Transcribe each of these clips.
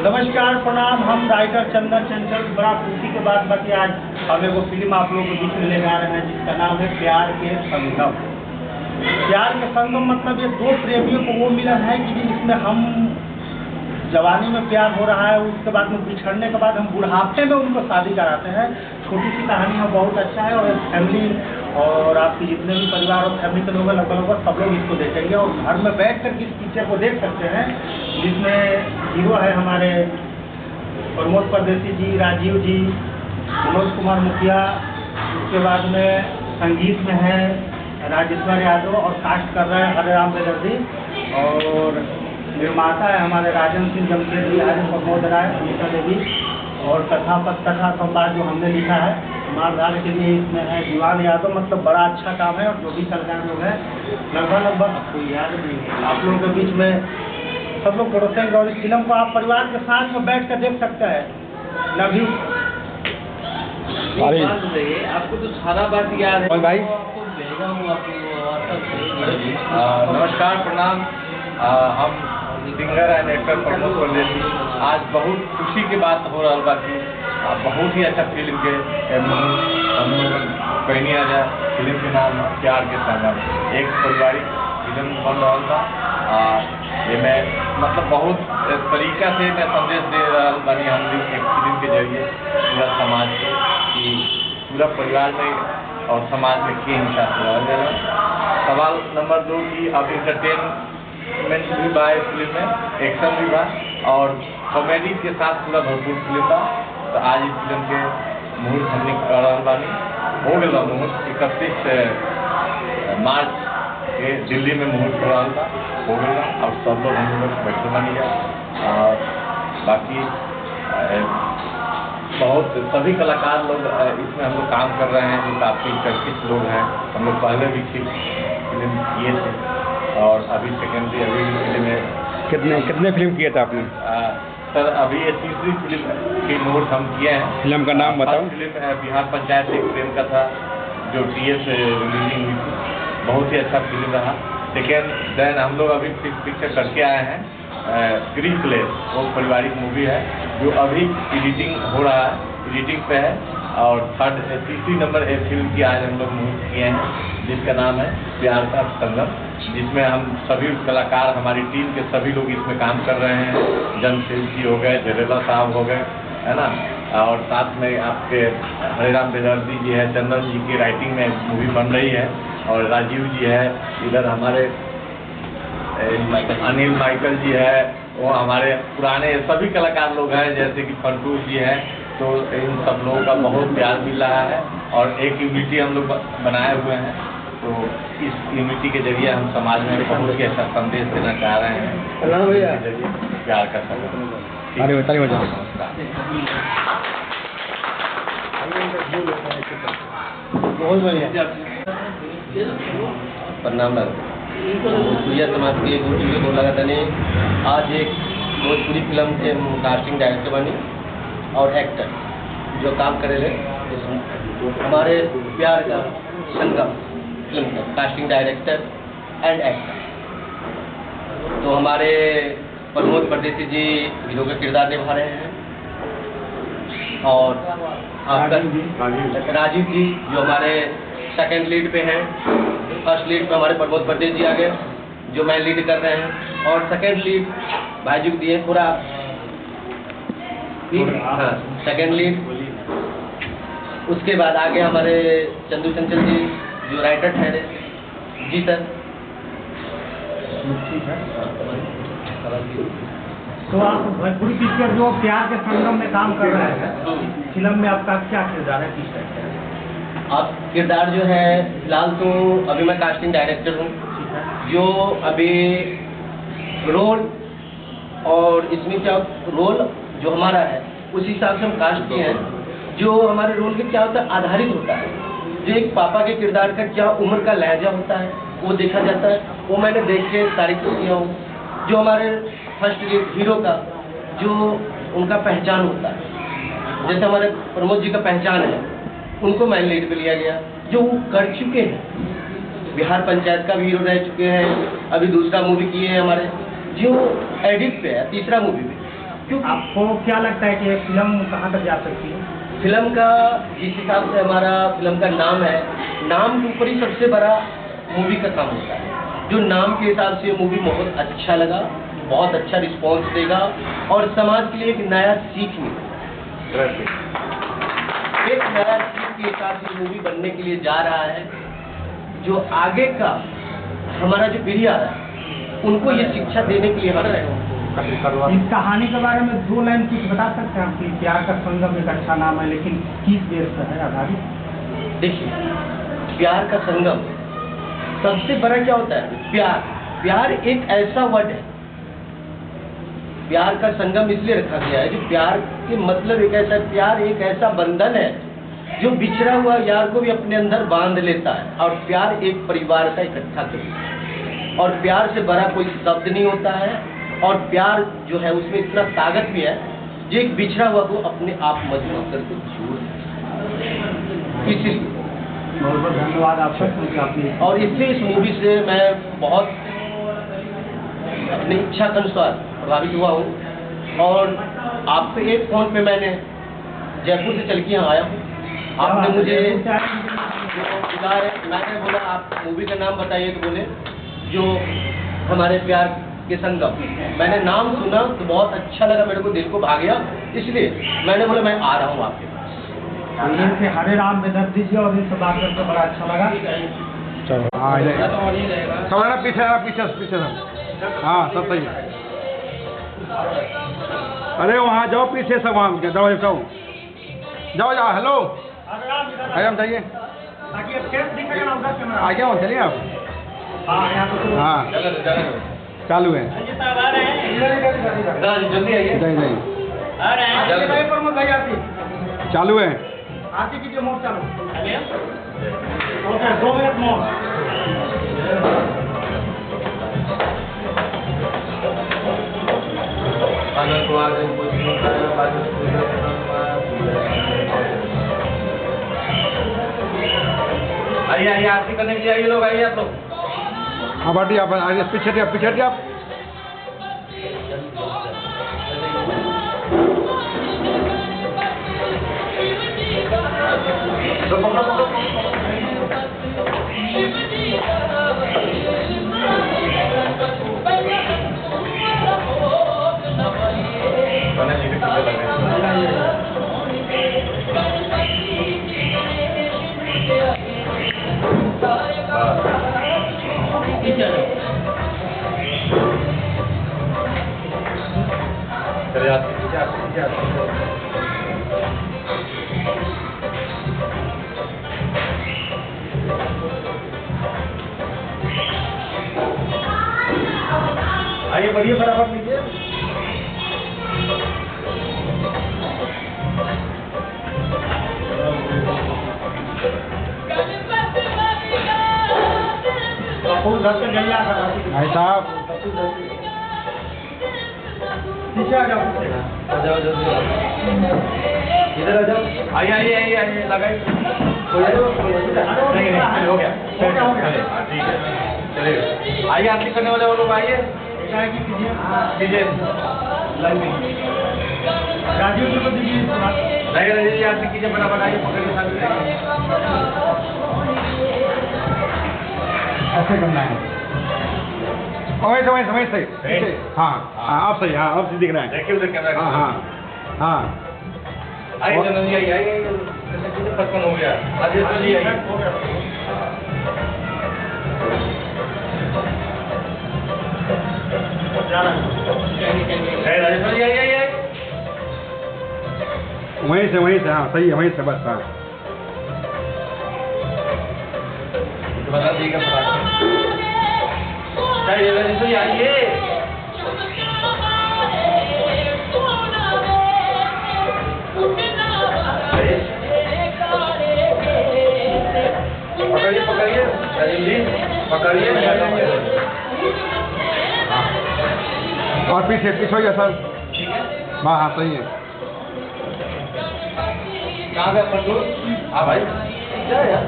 नमस्कार प्रणाम। हम राइटर चंदन चंचल बड़ा खुशी के बाद बाकी आज हम एगो फिल्म आप लोगों के बीच में लेकर आ रहे हैं जिसका नाम है प्यार के संगम। प्यार के संगम मतलब ये दो प्रेमियों को वो मिलन है कि जिसमें हम जवानी में प्यार हो रहा है, उसके बाद में बिछड़ने के बाद हम बुढ़ापे में उनको शादी कराते हैं। छोटी सी कहानी है, बहुत अच्छा है और फैमिली और आपके जितने भी परिवार और फैमिली के लोग लगभग सब लोग इसको देखेंगे और घर में बैठ कर इस पिक्चर को देख सकते हैं, जिसमें हीरो है हमारे प्रमोद परदेसी जी, राजीव जी, मनोज कुमार मुखिया, उसके बाद में संगीत में है राजेश्वर यादव और कास्ट कर रहे हैं हरेराम बेदर्जी और निर्माता है हमारे राजन सिंह जमशेदजी, आर्य प्रमोद राय, अनीता देवी और कथा संवाद जो हमने लिखा है मारधार के लिए इसमें है दीवान यादव। मतलब बड़ा अच्छा काम है और जो भी कलाकार लोग हैं लगभग आपको याद नहीं है, आप लोगों के बीच में सब लोग परोसेंगे और इस फिल्म को आप परिवार के साथ में बैठ कर देख सकते हैं। Love you. आपको तो सारा बात याद है भाई। नमस्कार प्रणाम। हम सिंगर एंड एक्टर प्रमोद परदेसी आज बहुत खुशी की बात हो रहा बा कि बहुत ही अच्छा फिल्म के हम कहनी आ जाए। फिल्म के नाम प्यार के संगम एक पारिवारिक फिल्म बन रहा था। ये मैं मतलब बहुत तरीका से मैं संदेश दे रहा बानी हम एक फिल्म के जरिए पूरा समाज के कि पूरा परिवार में और समाज में के हिसाब से रहा जाना। सवाल नंबर 2 की अब इंटरटेनमेंट भी बा इस फिल्म में, एक्शन भी बा और कॉमेडी के साथ पूरा भरपूर फिल्म बा। तो आज इस फिल्म के मुहूर्त हमने कर रहा बानी हो गया मुहूर्त 31 मार्च के दिल्ली में मुहूर्त हो रहा था हो गया। अब सब लोग हम लोग बैठे बनी गया और बाकी बहुत सभी कलाकार लोग इसमें हम लोग काम कर रहे हैं जो काफ़ी चर्चित लोग हैं। हम लोग पहले भी फिल्म किए थे और अभी सेकेंडरी अभी फिल्म में कितने फिल्म किए थे आपने? सर अभी ये तीसरी फिल्म की मुहूर्त हम किए हैं। फिल्म का नाम बताओ। फिल्म बिहार पंचायत एक प्रेम का था जो TS रिलीजिंग हुई थी, बहुत ही अच्छा फिल्म रहा। सेकेंड देन हम लोग अभी पिक्चर करके आए हैं ग्रीन प्लेस, वो पारिवारिक मूवी है जो अभी एडिटिंग हो रहा है, एडिटिंग पे है। और तीसरी नंबर फिल्म की आज हम लोग मुहूर्त किए हैं जिसका नाम है प्यार का संगम, जिसमें हम सभी कलाकार हमारी टीम के सभी लोग इसमें काम कर रहे हैं। जमशेद जी हो गए, जडेला साहब हो गए, है ना, और साथ में आपके हरेराम बेदर्जी जी है, चंदन जी की राइटिंग में मूवी बन रही है और राजीव जी है, इधर हमारे अनिल माइकल जी है, वो हमारे पुराने सभी कलाकार लोग हैं जैसे कि फंटू जी है। तो इन सब लोगों का बहुत प्यार मिल रहा है और एक यूनिटी हम लोग बनाए हुए हैं। तो इस यूनिटी के जरिए हम समाज में बहुत ही अच्छा संदेश देना चाह रहे हैं प्यार का संगम। अरे बताइए बहुत बढ़िया। प्रणाम भोजपुरिया समाज के भोजपुरी को लगा था आज एक भोजपुरी फिल्म के कास्टिंग डायरेक्टर बनी और एक्टर जो काम करे हमारे प्यार का संगम फिल्म का कास्टिंग डायरेक्टर एंड एक्टर। तो हमारे प्रमोद परदेसी जी हीरो का किरदार निभा रहे हैं और आपका राजीव जी जो हमारे सेकंड लीड पे हैं। फर्स्ट लीड पे हमारे प्रमोद परदेसी जी आ गए जो मैं लीड कर रहे हैं और सेकंड लीड भाईजी को दिए पूरा हाँ सेकंड लीड। उसके बाद आगे हमारे चंदू चंचल जी जो राइटर ठहरे। जी सर तो आप भोजपुरी पिक्चर जो प्यार के संगम में काम कर रहे हैं, फिल्म में आपका क्या किरदार है, किस टाइप का? आप किरदार जो है फिलहाल तो अभी मैं कास्टिंग डायरेक्टर हूँ जो अभी रोल और इसमें क्या रोल जो हमारा है उस हिसाब से हम कास्ट किए हैं। जो हमारे रोल के क्या होता है आधारित होता है, जो एक पापा के किरदार का क्या उम्र का लहजा होता है वो देखा जाता है, वो मैंने देख के तारीफ किया हूँ। जो हमारे फर्स्ट हीरो का जो उनका पहचान होता है, जैसे हमारे प्रमोद जी का पहचान है, उनको मैन लीड पे लिया गया जो वो कर चुके हैं। बिहार पंचायत का भी हीरो रह चुके हैं, अभी दूसरा मूवी किए हैं हमारे जो एडिट पे है, तीसरा मूवी पे क्योंकि आपको क्या लगता है कि ये फिल्म कहाँ तक जा सकती है? फिल्म का जिस हिसाब से हमारा फिल्म का नाम है, नाम के ऊपर ही सबसे बड़ा मूवी का काम होता है। जो नाम के हिसाब से मूवी बहुत अच्छा लगा, बहुत अच्छा रिस्पॉन्स देगा और समाज के लिए एक नया सीख मिलेगा। एक नया सीख के हिसाब से मूवी बनने के लिए जा रहा है, जो आगे का हमारा जो पीढ़ी आ रहा है उनको ये शिक्षा देने के लिए बन रहे हैं। इस कहानी के बारे में 2 लाइन कुछ बता सकते हैं आप कि प्यार का संगम एक अच्छा नाम है, लेकिन किस देश पर है आधारित? देखिए, प्यार का संगम सबसे बड़ा क्या होता है? प्यार। प्यार एक ऐसा वर्ड है, प्यार का संगम इसलिए रखा गया है कि प्यार के मतलब एक ऐसा, प्यार एक ऐसा बंधन है जो बिछड़ा हुआ यार को भी अपने अंदर बांध लेता है और प्यार एक परिवार का इकट्ठा करता है। और प्यार से बड़ा कोई शब्द नहीं होता है और प्यार जो है उसमें इतना ताकत भी है जो एक बिछड़ा हुआ को अपने आप मजबूत करके जोड़ देता है। इसीलिए बहुत बहुत धन्यवाद आपका। और इसलिए इस मूवी से मैं बहुत अपनी इच्छा के अनुसार प्रभावित हुआ हूँ और आपसे एक फोन पे मैंने जयपुर से चल के यहाँ आया हूँ। आपने मुझे बुलाया, मैंने बोला आप मूवी का नाम बताइए, तो बोले जो हमारे प्यार के संगम। मैंने नाम सुना तो बहुत अच्छा लगा, मेरे को दिल को भा गया, इसलिए मैंने बोला मैं आ रहा हूँ आपके पास। इनसे हरे राम में दर्द दीजिए और इनसे बात करके बड़ा अच्छा लगा। चलो हाँ समझना, पीछे पीछे सब हाँ सब सही है। अरे वहाँ जाओ पीछे सब, वहाँ जाओ जाओ जाओ। हेलो हम जाइए, ताकि अब कैसे दिखेगा ना उधर कैमरा। आ गया चलिए आप। हाँ चालू है, जल्दी आइए। चालू है। आरती कीजिए, मोड चालू। Okay, 2 minute mode. आइए आरती करने के लिए आइए लोग, आइए आप लोग। हाँ बाटी आप पीछे हटिए आप। आइए बढ़िए, फटाफट लीजिए। फूल घर से गलिया भाई साहब पीछे आ जाओ, इधर आ जाओ। आइए लगाइए। नहीं हो गया, ठीक है चलिए। आइए आरती करने वाले वो लोग आइए, कीजिए। राजीव जी को दीजिए। नहीं आरती कीजिए, फटाफट आइए, पकड़िए साथ। ऐसे करना है। वही सही। हाँ आप सही। हाँ अब दिख रहा है। देखिए उधर कैमरा। हाँ आइए जनरल जी, आइए 55 हो गया। आइए आइए। राजेश्वर जी आइए। वहीं से हाँ सही है, वहीं से बस। हाँ बता दीजिएगा राजेश्वर जी आइए। पकड़िए राजीव जी, पकड़िए। और पीछे हो गया सर। हाँ सही है। कहाँ गया पंडू? हाँ भाई क्या यार,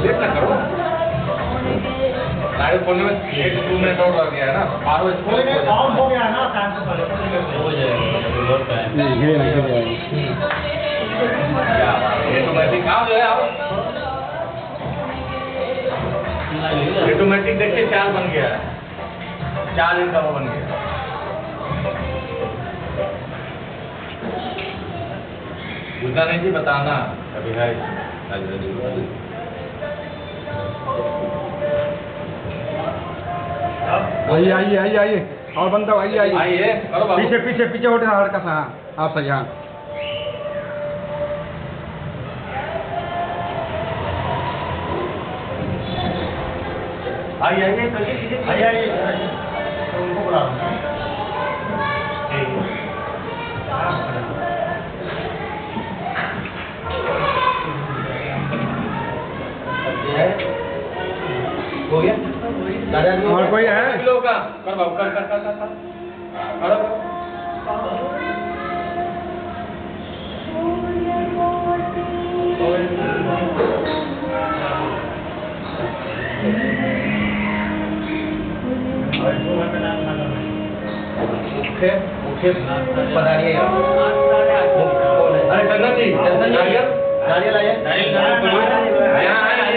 देख ना करो। लाइव खोलने में 1-2 मिनट और लग गया है ना। 12 हो गया है ना, टाइम से पहले हो जाएगा। घिरे नहीं घिरे आए। क्या बात है, ऑटोमेटिक आप जो है आप ऑटोमेटिक देखिए चाल बन गया है, चाल इनका वो बन गया। बुझा नहीं जी, बताना अभी है। आइए आइए आइए आइए और बंदा आइए आइए आइए करो बाबू। पीछे पीछे पीछे उठे हल्का सा। हाँ आप सही। हाँ आइए आइए आइए आइए उनको बुला लो। हो गया और कोई है? लोग का कर बाबू कर कर कर कर करो उठे उठे पधारिए। अरे चंदन जी नारियल नारियल आइए यहाँ आइए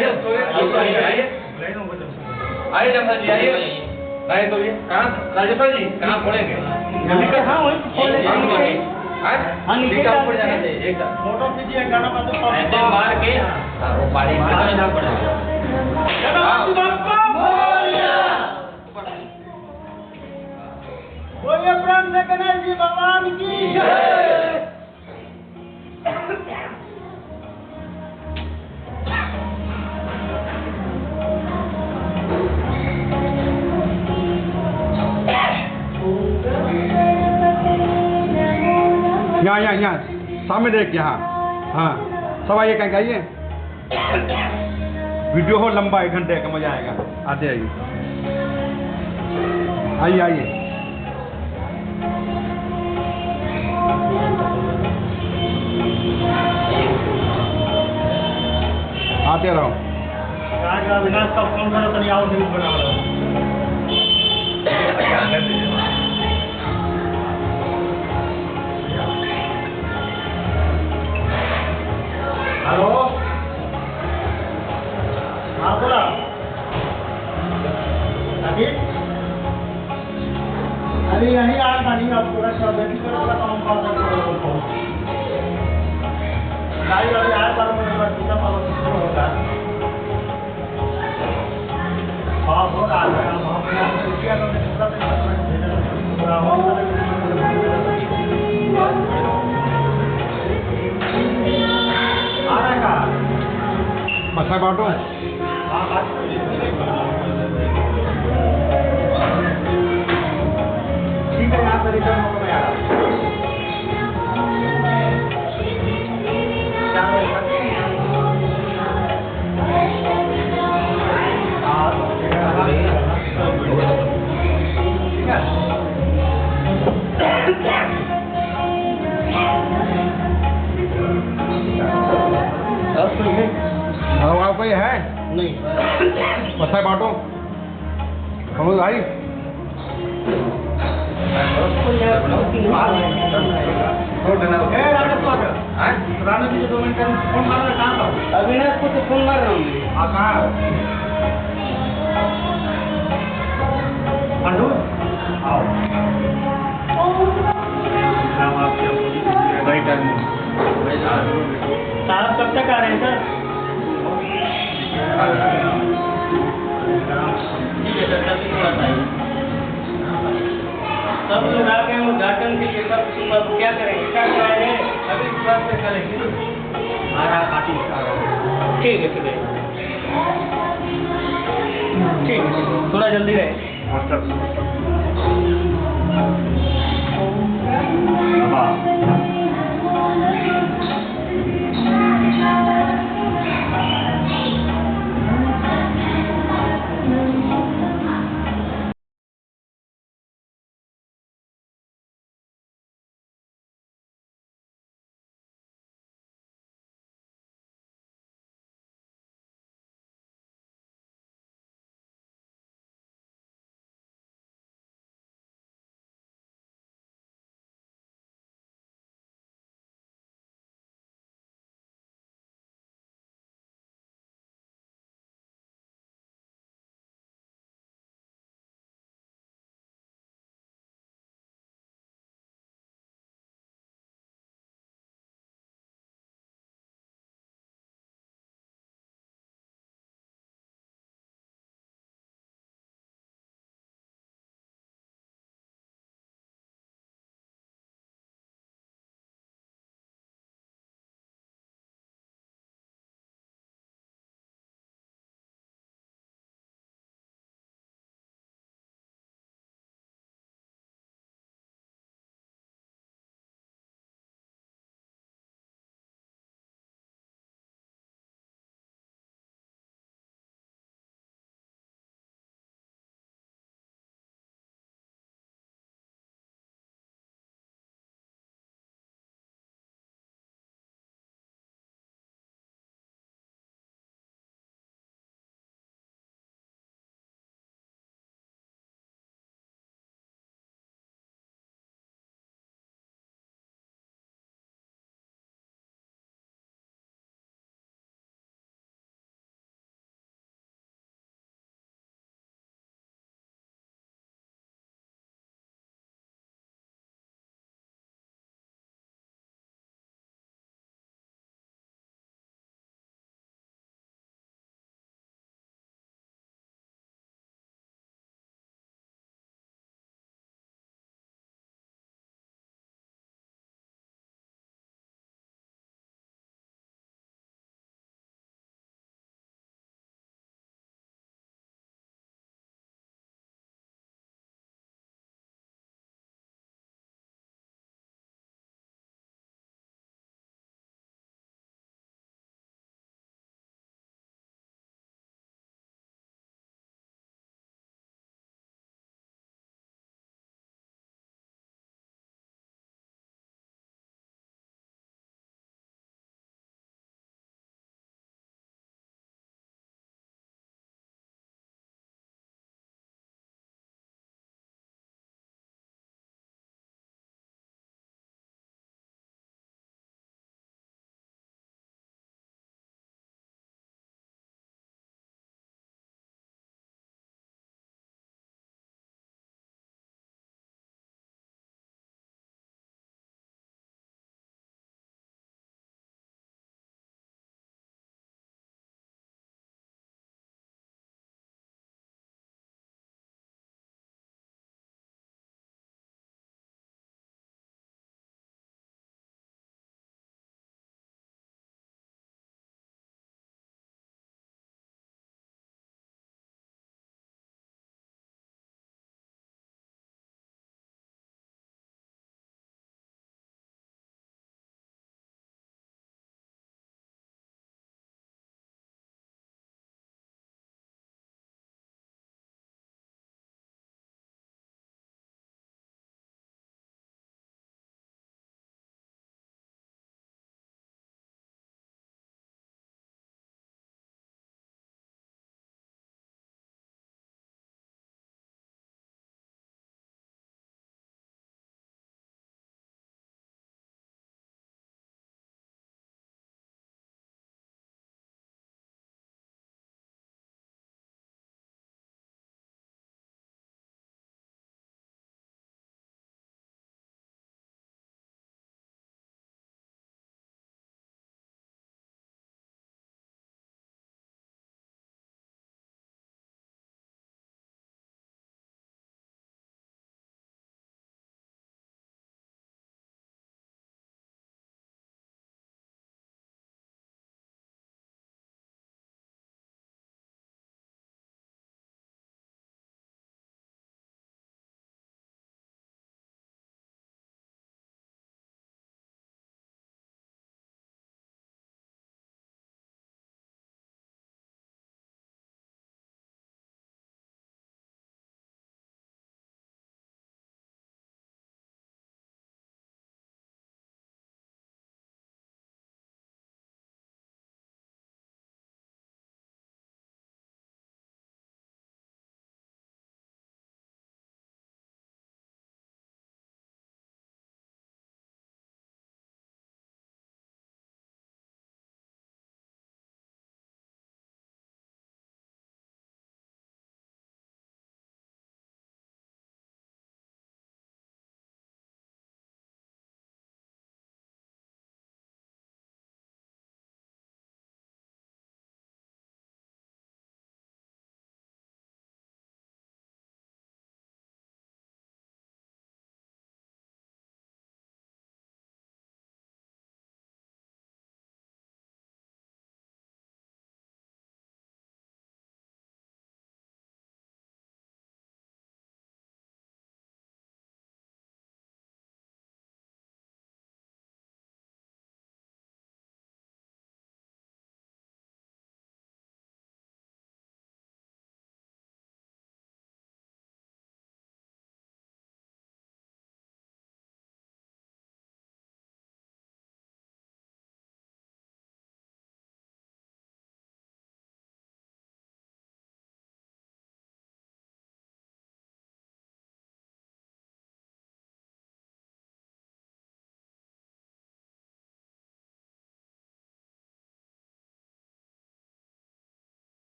आइए चंदन जी आइए। नहीं तो ये कहाँ राजेश्वर जी कहाँ फोड़ेंगे? हाँ वही खोल लेंगे। हाँ नीचे का ऊपर जाना चाहिए एकदम फोटो कीजिए गाना बाजू ऐसे मार के वो पानी में डालना पड़ेगा। बोलिए प्राण से गणेश जी भगवान की जय। यहाँ सामने देख यहाँ। हाँ सब आइए कहीं आइए। वीडियो हो लंबा 1 घंटे का, मजा आएगा। आते आइए आइए आइए। आते रहो। आज अविनाश का फोन करो तो आओ न्यूज बना रहा हेलो हाँ बोला अभी अरे यही आ नहीं अब पूरा चौधरी कर पूरा काम कर गाड़ी अभी आए 12 मिनट बाद दूसरा पालो शुरू होगा। हाँ हो रहा है हम अपने आप से किया तो दूसरा पूरा हो आ रहा का बसा बाटो। हाँ बात ठीक है यहाँ से रिटर्न होकर मैं आ रहा हूँ। और कोई है? नहीं बसा बाटो समझ भाई। राणा जी 2 मिनट फोन मार रहा कहाँ था? अविनाश को तो फोन मार रहा हूँ। हाँ कहाँ? अंडू आओ साहब कब तक आ रहे हैं सर? ठीक है सर तभी थोड़ा सा सब लोग आ गए उद्घाटन के लिए। सब क्या करेंगे क्या कराएंगे अभी बात से करेंगे। आ रहा पार्टी ठीक है ठीक है थोड़ा जल्दी रहे।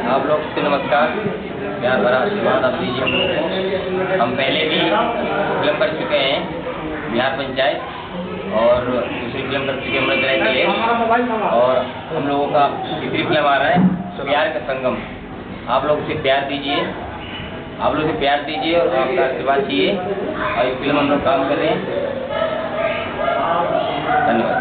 आप लोग से नमस्कार, प्यार भरा आशीर्वाद आप दीजिए हम लोग को। हम पहले भी फिल्म कर चुके हैं बिहार पंचायत, और दूसरी फिल्म कर चुके हैं मृतराय कलेश, और हम लोगों का तीसरी फिल्म आ रहा है प्यार का संगम। आप लोग उसे प्यार दीजिए, आप लोग उसे प्यार दीजिए और आपका आशीर्वाद चाहिए, और ये फिल्म हम लोग काम कर रहे हैं। धन्यवाद।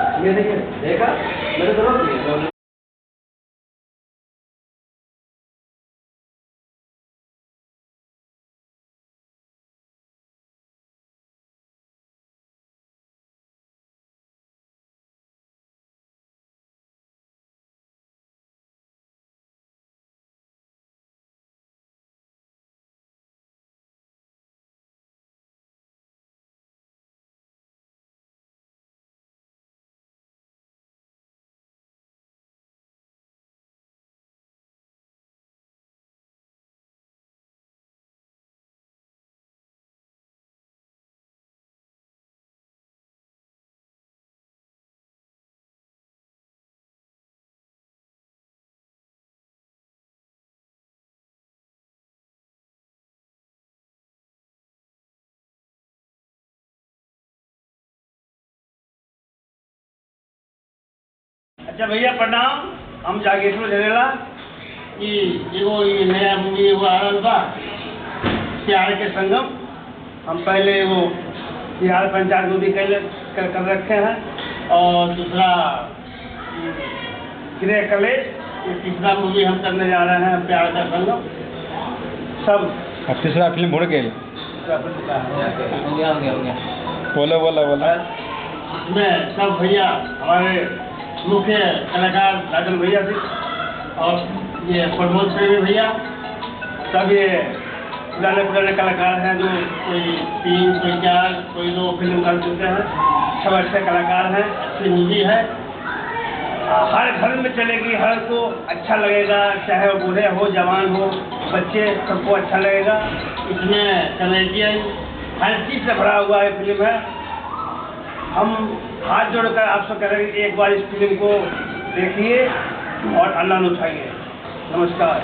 अच्छा भैया प्रणाम, हम जागेश्वर झरेला। एगो ये नया मूवी एगो आ रहा बा प्यार के संगम। हम पहले वो बिहार पंचायत मूवी कर रखे हैं, और दूसरा गृह कलेश, ये तीसरा मूवी हम करने जा रहे हैं प्यार का संगम। सब अब तीसरा फिल्म भूल गए, बोला इसमें सब भैया हमारे मुख्य कलाकार राजन भैया थे, और ये प्रमोद प्रेमी भैया, सब ये पुराने कलाकार हैं, जो कोई 3, कोई 4, कोई 2 फिल्म कर चुके हैं। सब अच्छे कलाकार हैं, अच्छी मूवी है, हर घर में चलेगी, हर को अच्छा लगेगा, चाहे वो बूढ़े हो, जवान हो, बच्चे, सबको अच्छा लगेगा। इसमें कॉमेडियन हर चीज़ से भरा हुआ है फिल्म है। हम हाथ जोड़कर आपसे कह रहे हैं कि एक बार इस फिल्म को देखिए और आनंद उठाइए। नमस्कार।